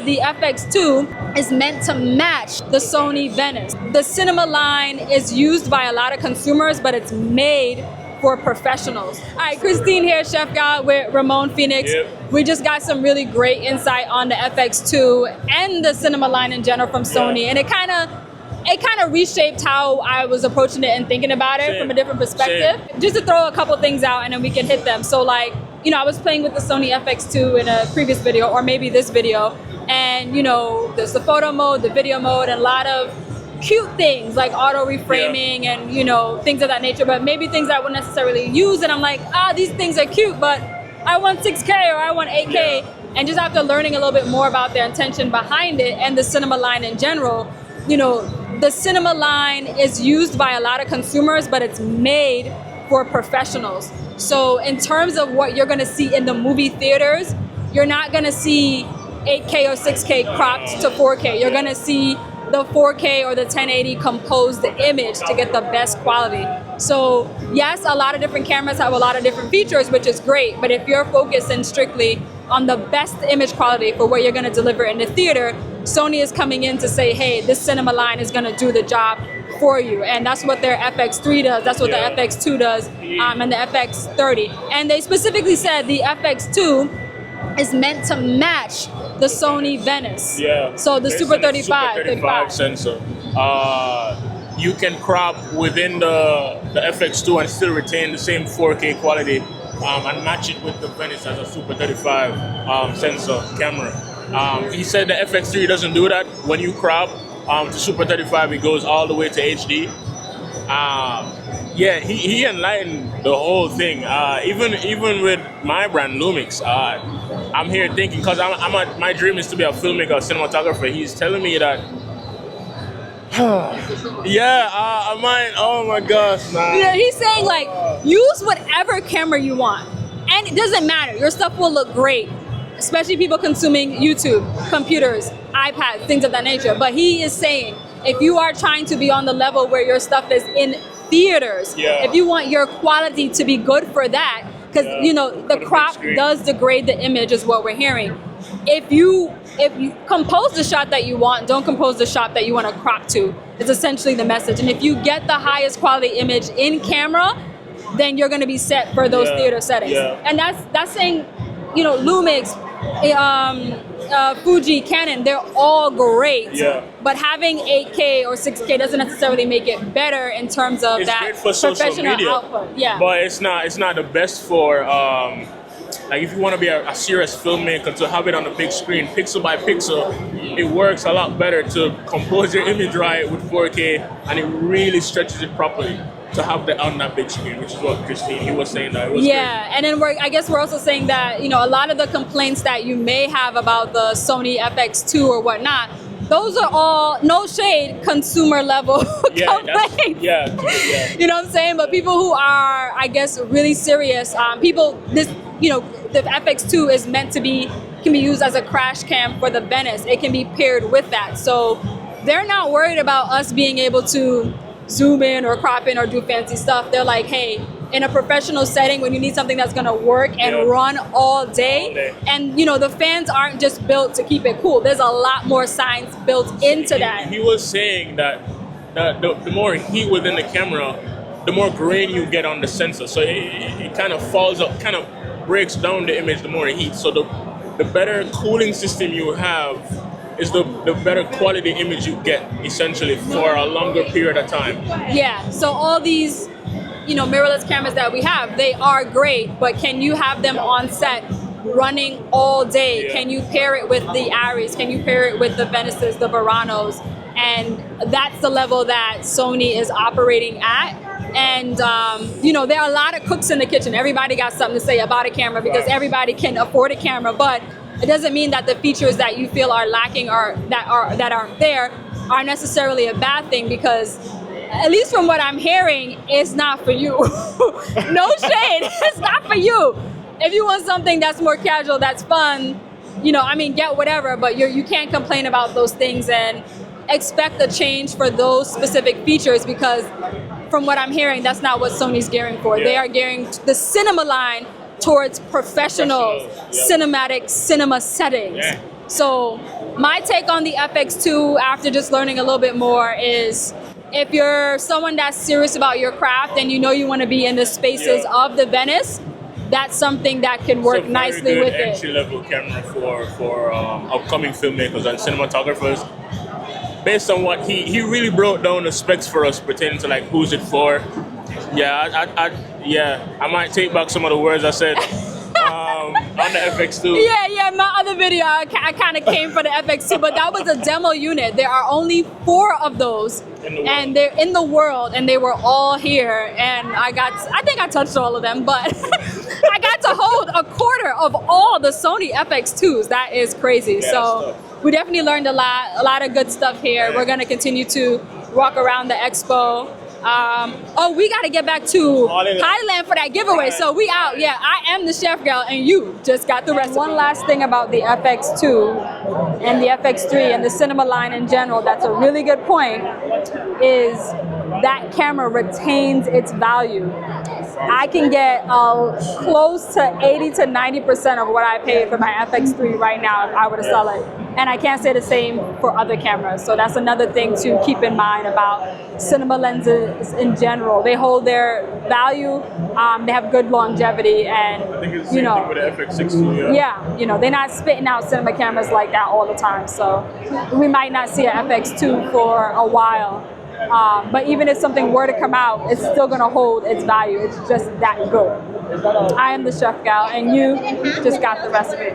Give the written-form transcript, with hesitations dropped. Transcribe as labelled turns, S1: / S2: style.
S1: The FX2 is meant to match the Sony Venice. The Cinema Line is used by a lot of consumers, but it's made for professionals. All right, Christine here, DaChefGyal with Ramon Phoenix.
S2: Yep.
S1: We just got some really great insight on the FX2 and the Cinema Line in general from Sony, and it kind of reshaped how I was approaching it and thinking about it from a different perspective. Just to throw a couple things out and then we can hit them. So like, you know, I was playing with the Sony FX2 in a previous video, or maybe this video, and you know, there's the photo mode, the video mode, and a lot of cute things like auto reframing and you know, things of that nature, but maybe things that I wouldn't necessarily use, and I'm like, these things are cute, but I want 6K or I want 8K. And just after learning a little bit more about their intention behind it and the Cinema Line in general, you know, the Cinema Line is used by a lot of consumers, but it's made for professionals. So in terms of what you're gonna see in the movie theaters, you're not gonna see 8K or 6K cropped to 4K. You're gonna see the 4K or the 1080 composed image to get the best quality. So yes, a lot of different cameras have a lot of different features, which is great, but if you're focusing strictly on the best image quality for what you're gonna deliver in the theater, Sony is coming in to say, hey, this Cinema Line is gonna do the job for you. And that's what their FX3 does, that's what the FX2 does, and the FX30. And they specifically said the FX2 is meant to match the Sony Venice.
S2: Yeah.
S1: So the Super 35
S2: sensor. You can crop within the FX2 and still retain the same 4K quality and match it with the Venice as a Super 35 sensor camera. He said the FX3 doesn't do that. When you crop to Super 35, it goes all the way to HD. Yeah, he enlightened the whole thing. Even with my brand Lumix, I'm here thinking, because my dream is to be a filmmaker, a cinematographer. He's telling me that, I might. Oh my gosh, man.
S1: Yeah, he's saying like, use whatever camera you want, and it doesn't matter. Your stuff will look great, especially people consuming YouTube, computers, iPads, things of that nature. But he is saying, if you are trying to be on the level where your stuff is in theaters, if you want your quality to be good for that, because you know the crop does degrade the image, is what we're hearing. If you compose the shot that you want, don't compose the shot that you want to crop to. It's essentially the message. And if you get the highest quality image in camera, then you're going to be set for those theater settings. And that's saying, you know, Lumix, Fuji, Canon, they're all great. But having 8K or 6K doesn't necessarily make it better in terms of
S2: it's
S1: that
S2: great for social media,
S1: output.
S2: But it's not the best for like if you want to be a serious filmmaker, to have it on the big screen, pixel by pixel. It works a lot better to compose your image right with 4K, and it really stretches it properly to have that on that big screen, which is what Christine, he was saying that it was great.
S1: And then I guess we're also saying that, you know, a lot of the complaints that you may have about the Sony FX2 or whatnot, those are all, no shade, consumer level complaints. You know what I'm saying? But people who are, I guess, really serious, you know, the FX2 is meant to be, can be used as a crash cam for the Venice. It can be paired with that. So they're not worried about us being able to zoom in or crop in or do fancy stuff. They're like, hey, in a professional setting, when you need something that's gonna work and run all day, and you know, the fans aren't just built to keep it cool. There's a lot more science built into that.
S2: He was saying that the more heat within the camera, the more grain you get on the sensor. So it kind of falls up, kind of breaks down the image the more heat. So the better cooling system you have is the better quality image you get, essentially, for a longer period of time. Yeah,
S1: so all these, you know, mirrorless cameras that we have, they are great, but can you have them on set running all day? Can you pair it with the Aries? Can you pair it with the Venices, the Veranos? And that's the level that Sony is operating at. And, you know, there are a lot of cooks in the kitchen. Everybody got something to say about a camera because everybody can afford a camera, but it doesn't mean that the features that you feel are lacking or that aren't there are necessarily a bad thing, because at least from what I'm hearing, it's not for you. No shade, it's not for you. If you want something that's more casual, that's fun, you know, I mean, get whatever, but you can't complain about those things and expect a change for those specific features, because from what I'm hearing, that's not what Sony's gearing for. They are gearing the Cinema Line towards professional cinematic cinema settings. So my take on the FX2 after just learning a little bit more is if you're someone that's serious about your craft and you know you want to be in the spaces of the Venice, that's something that can work nicely with it.
S2: It's a very good entry-level camera for upcoming filmmakers and cinematographers. Based on what he really broke down the specs for us pertaining to like who's it for. I might take back some of the words I said on the FX2.
S1: Yeah, my other video I kind of came for the FX2, but that was a demo unit. There are only 4 of those, and they're in the world, and they were all here, and I think I touched all of them, but I got to hold a quarter of all the Sony FX2s. That is crazy. So we definitely learned a lot of good stuff here. We're gonna continue to walk around the expo. We got to get back to Thailand for that giveaway. So we out. Yeah, I am the chef girl, and you just got the rest. One last thing about the FX2 and the FX3 and the cinema line in general, that's a really good point, is that camera retains its value. I can get close to 80 to 90% of what I paid for my FX3 right now if I were to sell it. And I can't say the same for other cameras. So that's another thing to keep in mind about cinema lenses in general. They hold their value, they have good longevity, and
S2: I think it's the same thing with the FX6 too,
S1: they're not spitting out cinema cameras like that all the time. So we might not see an FX2 for a while. But even if something were to come out, it's still going to hold its value. It's just that good. I am the chef gal, and you just got the recipe.